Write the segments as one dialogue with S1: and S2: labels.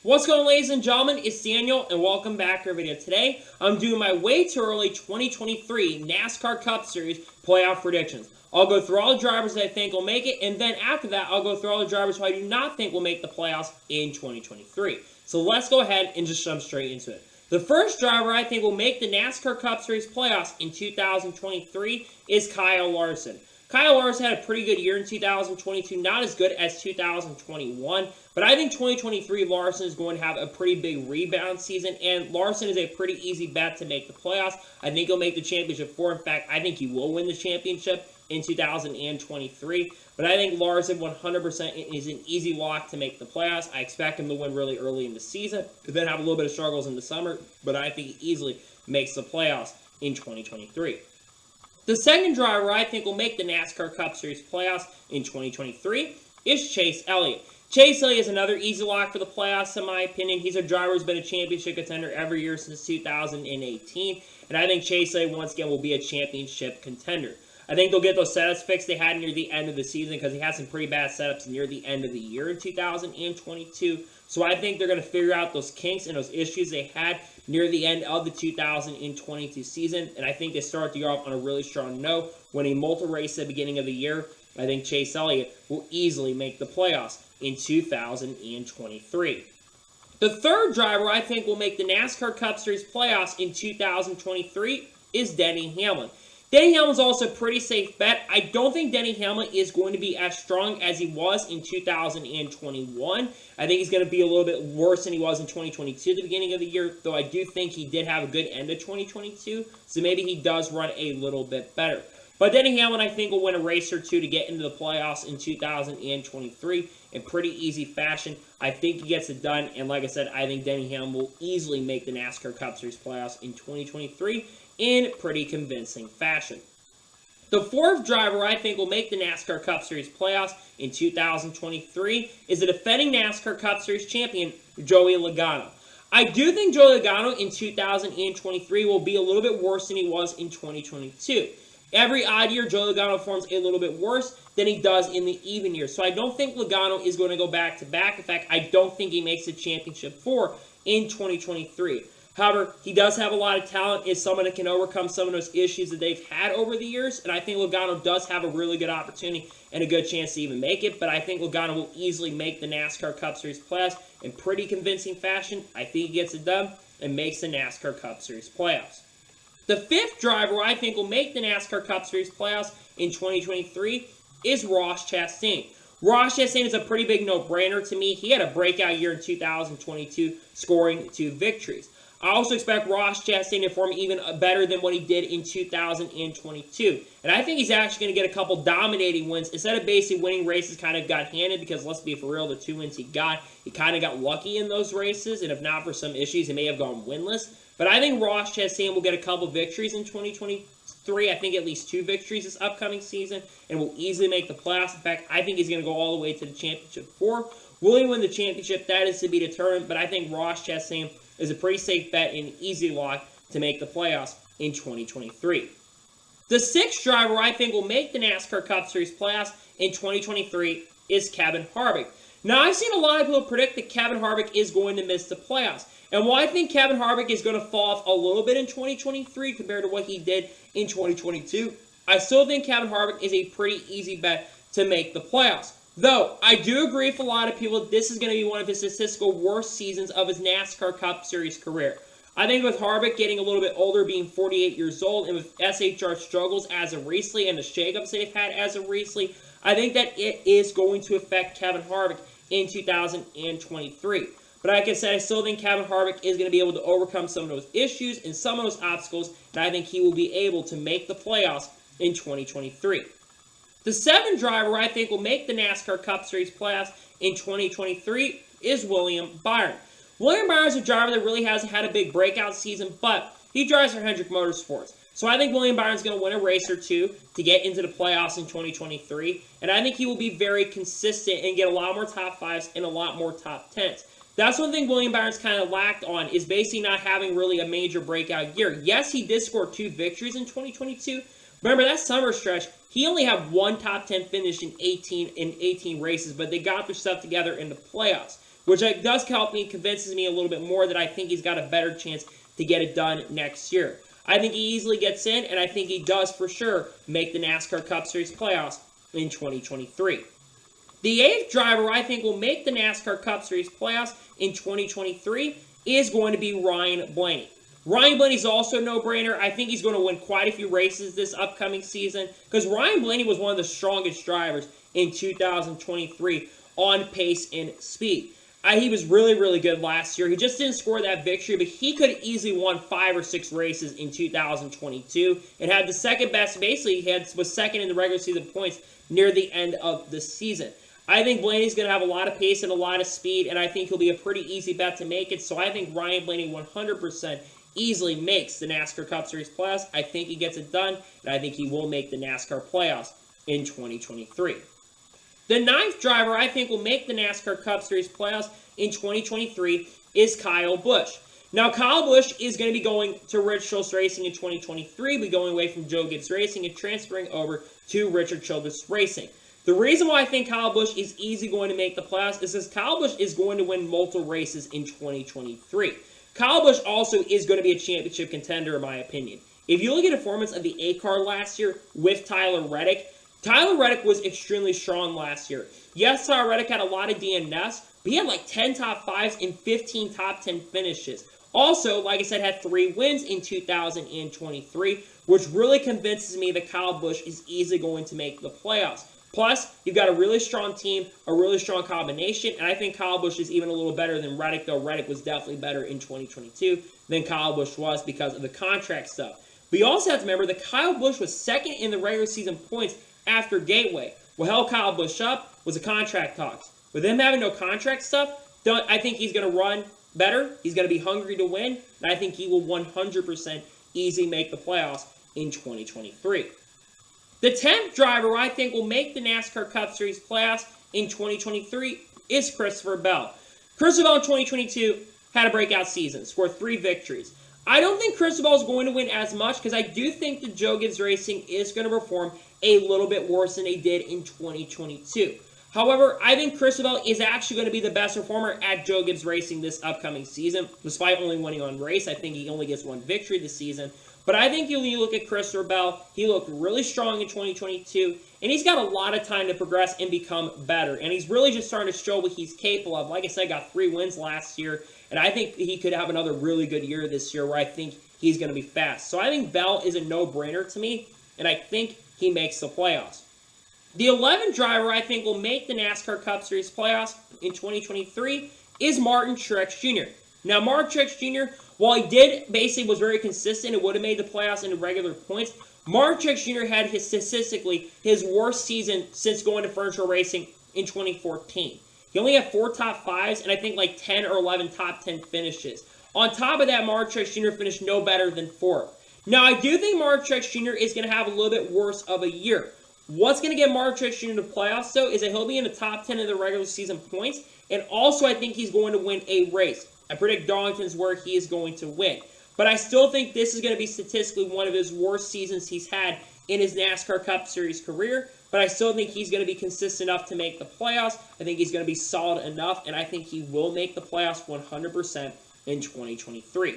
S1: What's going on, ladies and gentlemen? It's Daniel, and welcome back to our video. Today, I'm doing my way too early 2023 NASCAR Cup Series playoff predictions. I'll go through all the drivers that I think will make it, and then after that, I'll go through all the drivers who I do not think will make the playoffs in 2023. So let's go ahead and just jump straight into it. The first driver I think will make the NASCAR Cup Series playoffs in 2023 is Kyle Larson. Kyle Larson had a pretty good year in 2022, not as good as 2021, but I think 2023 Larson is going to have a pretty big rebound season, and Larson is a pretty easy bet to make the playoffs. I think he'll make the championship four. In fact, I think he will win the championship in 2023, but I think Larson 100% is an easy lock to make the playoffs. I expect him to win really early in the season, then have a little bit of struggles in the summer, but I think he easily makes the playoffs in 2023. The second driver I think will make the NASCAR Cup Series playoffs in 2023 is Chase Elliott. Chase Elliott is another easy lock for the playoffs, in my opinion. He's a driver who's been a championship contender every year since 2018, and I think Chase Elliott once again will be a championship contender. I think they'll get those setups fixed they had near the end of the season because he had some pretty bad setups near the end of the year in 2022. So I think they're going to figure out those kinks and those issues they had near the end of the 2022 season. And I think they start the year off on a really strong note, winning multiple races at the beginning of the year. I think Chase Elliott will easily make the playoffs in 2023. The third driver I think will make the NASCAR Cup Series playoffs in 2023 is Denny Hamlin. Denny Hamlin's also a pretty safe bet. I don't think Denny Hamlin is going to be as strong as he was in 2021. I think he's going to be a little bit worse than he was in 2022 at the beginning of the year, though I do think he did have a good end of 2022, so maybe he does run a little bit better. But Denny Hamlin, I think, will win a race or two to get into the playoffs in 2023 in pretty easy fashion. I think he gets it done, and like I said, I think Denny Hamlin will easily make the NASCAR Cup Series playoffs in 2023 in pretty convincing fashion. The fourth driver I think will make the NASCAR Cup Series playoffs in 2023 is the defending NASCAR Cup Series champion, Joey Logano. I do think Joey Logano in 2023 will be a little bit worse than he was in 2022. Every odd year, Joey Logano performs a little bit worse than he does in the even year. So I don't think Logano is going to go back-to-back. In fact, I don't think he makes the championship four in 2023. However, he does have a lot of talent, is someone that can overcome some of those issues that they've had over the years, and I think Logano does have a really good opportunity and a good chance to even make it, but I think Logano will easily make the NASCAR Cup Series playoffs in pretty convincing fashion. I think he gets it done and makes the NASCAR Cup Series playoffs. The fifth driver I think will make the NASCAR Cup Series playoffs in 2023 is Ross Chastain. Ross Chastain is a pretty big no-brainer to me. He had a breakout year in 2022, scoring 2 victories. I also expect Ross Chastain to perform even better than what he did in 2022. And I think he's actually going to get a couple dominating wins. Instead of basically winning races kind of got handed, because let's be for real, the 2 wins he kind of got lucky in those races. And if not for some issues, he may have gone winless. But I think Ross Chastain will get a couple victories in 2023. I think at least 2 victories this upcoming season and will easily make the playoffs. In fact, I think he's going to go all the way to the championship 4. Will he win the championship? That is to be determined. But I think Ross Chastain is a pretty safe bet and an easy lock to make the playoffs in 2023. The sixth driver I think will make the NASCAR Cup Series playoffs in 2023 is Kevin Harvick. Now, I've seen a lot of people predict that Kevin Harvick is going to miss the playoffs. And while I think Kevin Harvick is going to fall off a little bit in 2023 compared to what he did in 2022, I still think Kevin Harvick is a pretty easy bet to make the playoffs. Though, I do agree with a lot of people this is going to be one of his statistical worst seasons of his NASCAR Cup Series career. I think with Harvick getting a little bit older, being 48 years old, and with SHR struggles as of recently and the shakeups they've had as of recently, I think that it is going to affect Kevin Harvick in 2023. But like I said, I still think Kevin Harvick is going to be able to overcome some of those issues and some of those obstacles, and I think he will be able to make the playoffs in 2023. The seventh driver I think will make the NASCAR Cup Series playoffs in 2023 is William Byron. William Byron is a driver that really hasn't had a big breakout season, but he drives for Hendrick Motorsports. So I think William Byron's going to win a race or two to get into the playoffs in 2023, and I think he will be very consistent and get a lot more top 5s and a lot more top 10s. That's one thing William Byron's kind of lacked on, is basically not having really a major breakout year. Yes, he did score 2 victories in 2022. Remember, that summer stretch, he only had 1 top 10 finish in 18 races, but they got their stuff together in the playoffs. which does help me, convinces me a little bit more that I think he's got a better chance to get it done next year. I think he easily gets in, and I think he does for sure make the NASCAR Cup Series playoffs in 2023. The 8th driver I think will make the NASCAR Cup Series playoffs in 2023 is going to be Ryan Blaney. Ryan Blaney's also a no-brainer. I think he's going to win quite a few races this upcoming season because Ryan Blaney was one of the strongest drivers in 2023 on pace and speed. He was really, really good last year. He just didn't score that victory, but he could have easily won 5 or 6 races in 2022 and had the second best. Basically, was second in the regular season points near the end of the season. I think Blaney's going to have a lot of pace and a lot of speed, and I think he'll be a pretty easy bet to make it. So I think Ryan Blaney 100% easily makes the NASCAR Cup Series playoffs. I think he gets it done, and I think he will make the NASCAR playoffs in 2023. The 9th driver I think will make the NASCAR Cup Series playoffs in 2023 is Kyle Busch. Now, Kyle Busch is going to be going to Rich Childress Racing in 2023, be going away from Joe Gibbs Racing and transferring over to Richard Childress Racing. The reason why I think Kyle Busch is easily going to make the playoffs is because Kyle Busch is going to win multiple races in 2023. Kyle Busch also is going to be a championship contender, in my opinion. If you look at the performance of the A car last year with Tyler Reddick was extremely strong last year. Yes, Tyler Reddick had a lot of DNFs, but he had like 10 top 5s and 15 top 10 finishes. Also, like I said, had 3 wins in 2023, which really convinces me that Kyle Busch is easily going to make the playoffs. Plus, you've got a really strong team, a really strong combination, and I think Kyle Busch is even a little better than Reddick, though Reddick was definitely better in 2022 than Kyle Busch was because of the contract stuff. But you also have to remember that Kyle Busch was second in the regular season points after Gateway. What held Kyle Busch up was the contract talks. With him having no contract stuff, I think he's going to run better. He's going to be hungry to win, and I think he will 100% easily make the playoffs in 2023. The 10th driver I think will make the NASCAR Cup Series playoffs in 2023 is Christopher Bell. Christopher Bell in 2022 had a breakout season, scored 3 victories. I don't think Christopher Bell is going to win as much because I do think that Joe Gibbs Racing is going to perform a little bit worse than they did in 2022. However, I think Christopher Bell is actually going to be the best performer at Joe Gibbs Racing this upcoming season. Despite only winning one race, I think he only gets 1 victory this season. But I think when you look at Christopher Bell, he looked really strong in 2022, and he's got a lot of time to progress and become better. And he's really just starting to show what he's capable of. Like I said, got 3 wins last year, and I think he could have another really good year this year where I think he's going to be fast. So I think Bell is a no-brainer to me, and I think he makes the playoffs. The 11th driver I think will make the NASCAR Cup Series playoffs in 2023 is Martin Truex Jr. Now, Martin Truex Jr., while he was very consistent and would have made the playoffs in the regular points, Martin Truex Jr. had statistically his worst season since going to furniture racing in 2014. He only had 4 top 5s and I think like 10 or 11 top 10 finishes. On top of that, Martin Truex Jr. finished no better than 4th. Now, I do think Martin Truex Jr. is going to have a little bit worse of a year. What's going to get Martin Truex Jr. to the playoffs, though, is that he'll be in the top 10 of the regular season points, and also I think he's going to win a race. I predict Darlington's where he is going to win. But I still think this is going to be statistically one of his worst seasons he's had in his NASCAR Cup Series career. But I still think he's going to be consistent enough to make the playoffs. I think he's going to be solid enough, and I think he will make the playoffs 100% in 2023.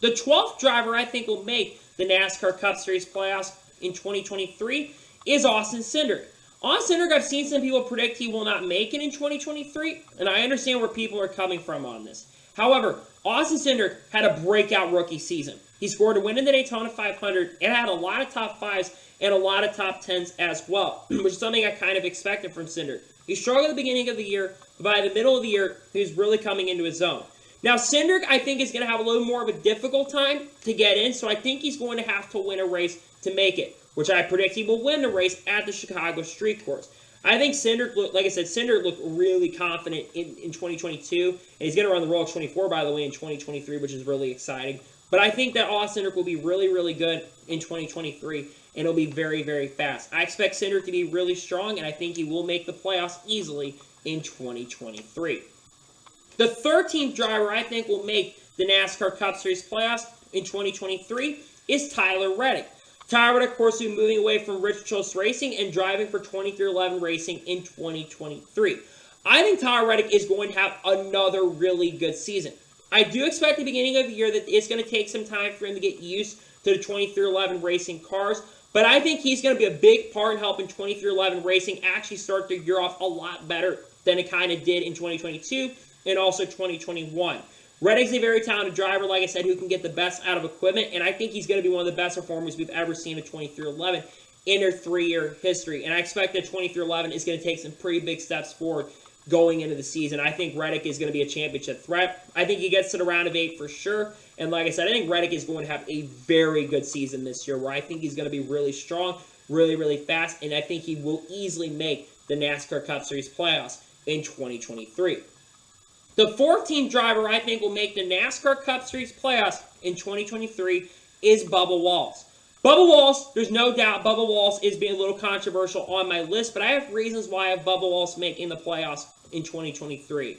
S1: The 12th driver I think will make the NASCAR Cup Series playoffs in 2023 is Austin Cindric. Austin Cindric, I've seen some people predict he will not make it in 2023, and I understand where people are coming from on this. However, Austin Cindric had a breakout rookie season. He scored a win in the Daytona 500 and had a lot of top 5s and a lot of top 10s as well, which is something I kind of expected from Cindric. He struggled at the beginning of the year, but by the middle of the year, he was really coming into his own. Now, Cindric, I think, is going to have a little more of a difficult time to get in, so I think he's going to have to win a race to make it, which I predict he will win the race at the Chicago Street Course. I think Cindric, like I said, Cindric looked really confident in 2022, and he's going to run the Rolex 24, by the way, in 2023, which is really exciting. But I think that Austin Cindric will be really, really good in 2023, and it'll be very, very fast. I expect Cindric to be really strong, and I think he will make the playoffs easily in 2023. The 13th driver I think will make the NASCAR Cup Series playoffs in 2023 is Tyler Reddick. Tyler Reddick, of course, will be moving away from Rich Childress Racing and driving for 2311 Racing in 2023. I think Tyler Reddick is going to have another really good season. I do expect at the beginning of the year that it's going to take some time for him to get used to the 2311 racing cars, but I think he's going to be a big part in helping 2311 racing actually start their year off a lot better than it kind of did in 2022 and also 2021. Reddick's a very talented driver, like I said, who can get the best out of equipment, and I think he's going to be one of the best performers we've ever seen in 2311 in their 3-year history. And I expect that 2311 is going to take some pretty big steps forward going into the season. I think Reddick is going to be a championship threat. I think he gets to the round of 8 for sure. And like I said, I think Reddick is going to have a very good season this year, where I think he's going to be really strong, really, really fast, and I think he will easily make the NASCAR Cup Series playoffs in 2023. The 14th driver I think will make the NASCAR Cup Series playoffs in 2023 is Bubba Wallace. Bubba Wallace, there's no doubt Bubba Wallace is being a little controversial on my list, but I have reasons why I have Bubba Wallace making the playoffs in 2023.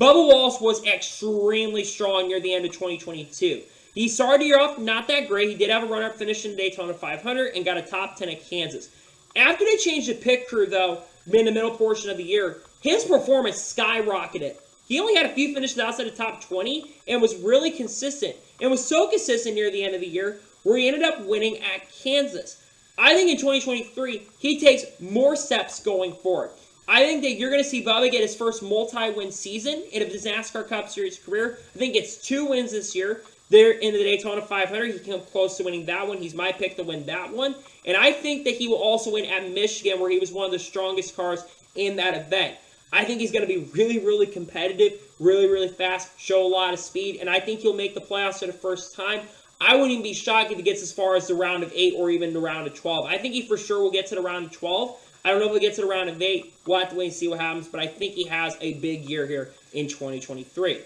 S1: Bubba Wallace was extremely strong near the end of 2022. He started the year off not that great. He did have a runner-up finish in Daytona 500 and got a top 10 at Kansas. After they changed the pit crew, though, in the middle portion of the year, his performance skyrocketed. He only had a few finishes outside the top 20 and was really consistent. And was so consistent near the end of the year where he ended up winning at Kansas. I think in 2023, he takes more steps going forward. I think that you're going to see Bubba get his first multi-win season in his NASCAR Cup Series career. I think it's 2 wins this year. There in the Daytona 500, he came close to winning that one. He's my pick to win that one. And I think that he will also win at Michigan, where he was one of the strongest cars in that event. I think he's going to be really, really competitive, really, really fast, show a lot of speed, and I think he'll make the playoffs for the first time. I wouldn't even be shocked if he gets as far as the round of 8 or even the round of 12. I think he for sure will get to the round of 12. I don't know if he'll get to the round of 8. We'll have to wait and see what happens, but I think he has a big year here in 2023.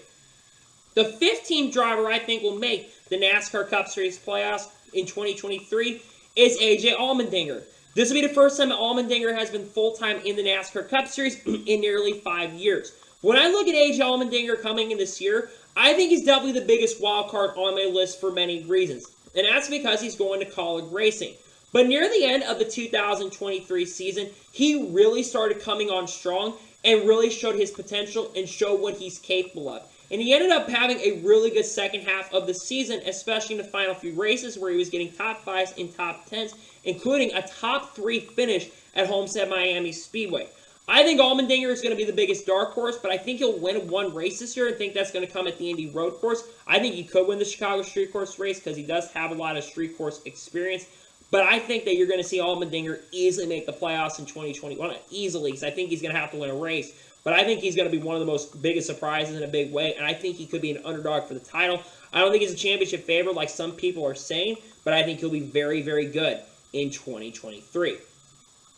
S1: The 15th driver I think will make the NASCAR Cup Series playoffs in 2023 is A.J. Allmendinger. This will be the first time that Allmendinger has been full-time in the NASCAR Cup Series in nearly 5 years. When I look at A.J. Allmendinger coming in this year, I think he's definitely the biggest wild card on my list for many reasons. And that's because he's going to college racing. But near the end of the 2023 season, he really started coming on strong and really showed his potential and showed what he's capable of. And he ended up having a really good second half of the season, especially in the final few races where he was getting top 5s and top 10s, including a top 3 finish at Homestead Miami Speedway. I think Allmendinger is going to be the biggest dark horse, but I think he'll win 1 race this year. I think that's going to come at the Indy Road Course. I think he could win the Chicago Street Course race because he does have a lot of street course experience. But I think that you're going to see Allmendinger easily make the playoffs in 2021. Not easily, because I think he's going to have to win a race. But I think he's going to be one of the most biggest surprises in a big way, and I think he could be an underdog for the title. I don't think he's a championship favorite like some people are saying, but I think he'll be very, very good in 2023.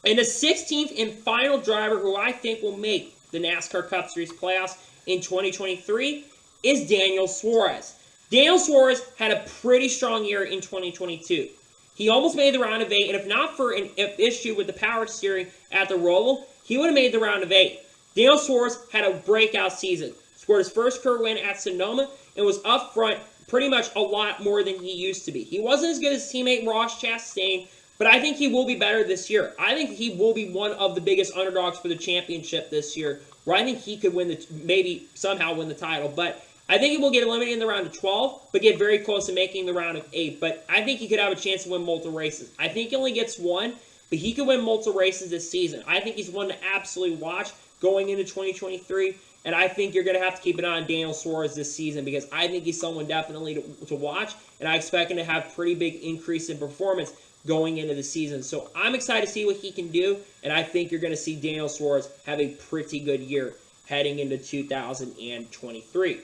S1: And the 16th and final driver who I think will make the NASCAR Cup Series playoffs in 2023 is Daniel Suarez. Daniel Suarez had a pretty strong year in 2022. He almost made the round of 8, and if not for an issue with the power steering at the Roval, he would have made the round of 8. Daniel Suarez had a breakout season, scored his first career win at Sonoma, and was up front pretty much a lot more than he used to be. He wasn't as good as his teammate Ross Chastain, but I think he will be better this year. I think he will be one of the biggest underdogs for the championship this year, where I think he could win maybe somehow win the title. But I think he will get eliminated in the round of 12, but get very close to making the round of 8. But I think he could have a chance to win multiple races. I think he only gets 1, but he could win multiple races this season. I think he's one to absolutely watch going into 2023, and I think you're going to have to keep an eye on Daniel Suarez this season because I think he's someone definitely to watch, and I expect him to have pretty big increase in performance going into the season. So I'm excited to see what he can do, and I think you're going to see Daniel Suarez have a pretty good year heading into 2023.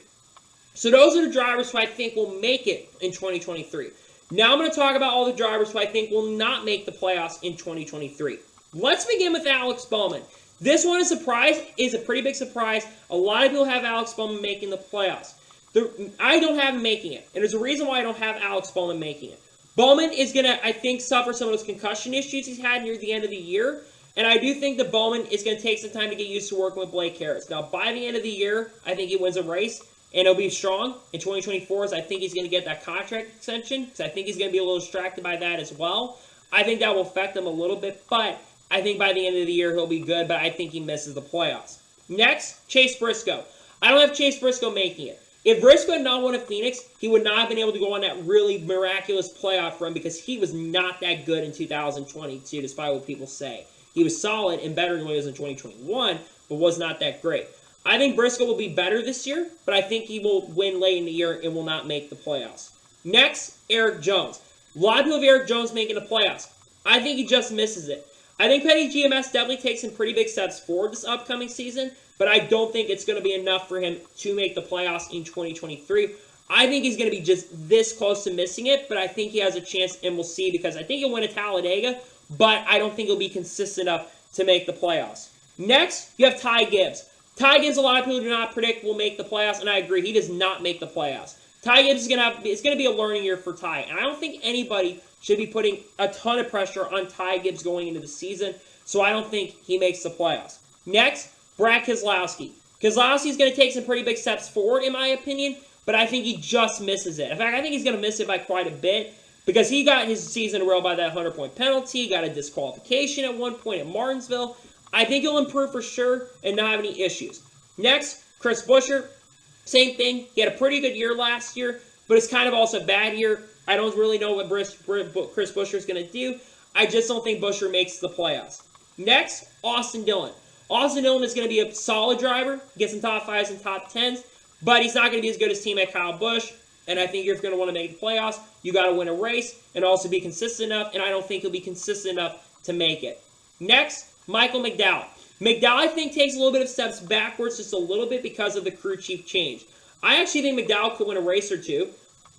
S1: So those are the drivers who I think will make it in 2023. Now I'm going to talk about all the drivers who I think will not make the playoffs in 2023. Let's begin with Alex Bowman. This one is a pretty big surprise. A lot of people have Alex Bowman making the playoffs. I don't have him making it, and there's a reason why I don't have Alex Bowman making it. Bowman is going to, I think, suffer some of those concussion issues he's had near the end of the year, and I do think that Bowman is going to take some time to get used to working with Blake Harris. Now, by the end of the year, I think he wins a race, and he'll be strong. In 2024, I think he's going to get that contract extension, because I think he's going to be a little distracted by that as well. I think that will affect him a little bit, but I think by the end of the year he'll be good, but I think he misses the playoffs. Next, Chase Briscoe. I don't have Chase Briscoe making it. If Briscoe had not won at Phoenix, he would not have been able to go on that really miraculous playoff run because he was not that good in 2022, despite what people say. He was solid and better than what he was in 2021, but was not that great. I think Briscoe will be better this year, but I think he will win late in the year and will not make the playoffs. Next, Eric Jones. A lot of people have Eric Jones making the playoffs. I think he just misses it. I think Petty GMS definitely takes some pretty big steps forward this upcoming season, but I don't think it's going to be enough for him to make the playoffs in 2023. I think he's going to be just this close to missing it, but I think he has a chance, and we'll see, because I think he'll win at Talladega, but I don't think he'll be consistent enough to make the playoffs. Next, you have Ty Gibbs. Ty Gibbs, a lot of people do not predict will make the playoffs, and I agree, he does not make the playoffs. Ty Gibbs is going to be a learning year for Ty, and I don't think anybody should be putting a ton of pressure on Ty Gibbs going into the season, so I don't think he makes the playoffs. Next, Brad Keselowski. Keselowski is going to take some pretty big steps forward, in my opinion, but I think he just misses it. In fact, I think he's going to miss it by quite a bit, because he got his season derailed by that 100-point penalty, got a disqualification at one point at Martinsville. I think he'll improve for sure and not have any issues. Next, Chris Buescher. Same thing. He had a pretty good year last year, but it's kind of also a bad year. I don't really know what Chris Buescher is going to do. I just don't think Buescher makes the playoffs. Next, Austin Dillon. Austin Dillon is going to be a solid driver, get some top 5s and top 10s, but he's not going to be as good as teammate Kyle Busch, and I think you're going to want to make the playoffs. You got to win a race and also be consistent enough, and I don't think he'll be consistent enough to make it. Next, Michael McDowell. McDowell, I think, takes a little bit of steps backwards just a little bit because of the crew chief change. I actually think McDowell could win a race or two,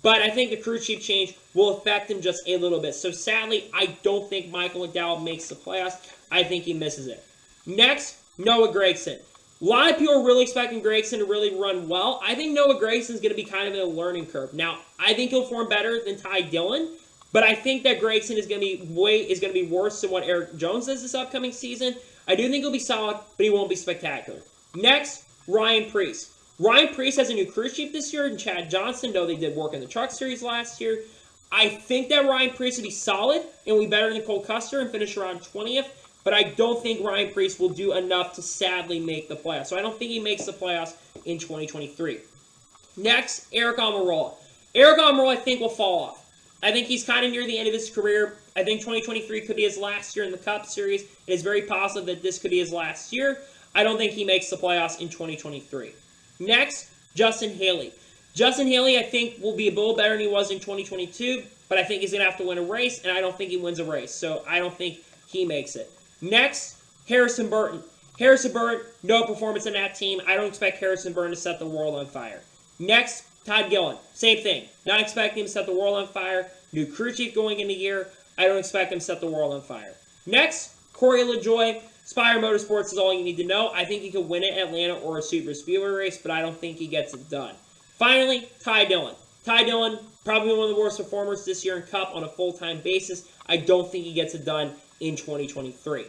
S1: but I think the crew chief change will affect him just a little bit. So sadly, I don't think Michael McDowell makes the playoffs. I think he misses it. Next, Noah Gragson. A lot of people are really expecting Gragson to really run well. I think Noah Gragson is going to be kind of in a learning curve. Now, I think he'll form better than Ty Dillon, but I think that Gragson is going to be worse than what Eric Jones does this upcoming season. I do think he'll be solid, but he won't be spectacular. Next, Ryan Preece. Ryan Preece has a new crew chief this year in Chad Johnson, though they did work in the Truck Series last year. I think that Ryan Preece will be solid and will be better than Cole Custer and finish around 20th, but I don't think Ryan Preece will do enough to sadly make the playoffs. So I don't think he makes the playoffs in 2023. Next, Eric Almirola. Eric Almirola, I think, will fall off. I think he's kind of near the end of his career. I think 2023 could be his last year in the Cup Series. It is very possible that this could be his last year. I don't think he makes the playoffs in 2023. Next, Justin Haley. Justin Haley, I think, will be a little better than he was in 2022, but I think he's going to have to win a race, and I don't think he wins a race, so I don't think he makes it. Next, Harrison Burton. Harrison Burton, no performance in that team. I don't expect Harrison Burton to set the world on fire. Next, Todd Gillen. Same thing. Not expecting him to set the world on fire. New crew chief going into the year. I don't expect him to set the world on fire. Next, Corey LaJoie. Spire Motorsports is all you need to know. I think he could win it at Atlanta or a Super Speedway race, but I don't think he gets it done. Finally, Ty Dillon. Ty Dillon, probably one of the worst performers this year in Cup on a full-time basis. I don't think he gets it done in 2023.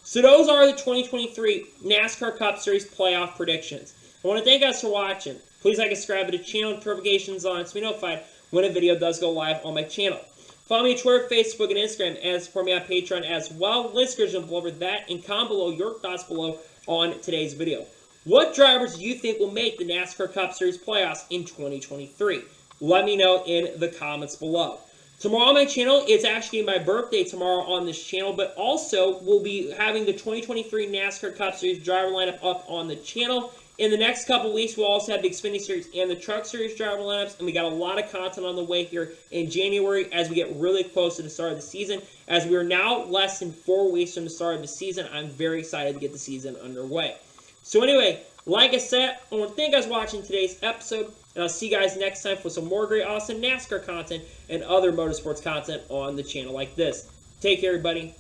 S1: So those are the 2023 NASCAR Cup Series playoff predictions. I want to thank you guys for watching. Please like and subscribe to the channel, notifications on to be notified when a video does go live on my channel. Follow me on Twitter, Facebook, and Instagram, and support me on Patreon as well. Link description below that, and comment below your thoughts below on today's video. What drivers do you think will make the NASCAR Cup Series playoffs in 2023? Let me know in the comments below. Tomorrow on my channel, it's actually my birthday tomorrow on this channel, but also we'll be having the 2023 NASCAR Cup Series driver lineup up on the channel. In the next couple weeks, we'll also have the Xfinity Series and the Truck Series driver lineups, and we got a lot of content on the way here in January as we get really close to the start of the season. As we are now less than 4 weeks from the start of the season, I'm very excited to get the season underway. So anyway, like I said, I want to thank you guys for watching today's episode, and I'll see you guys next time for some more great, awesome NASCAR content and other motorsports content on the channel like this. Take care, everybody.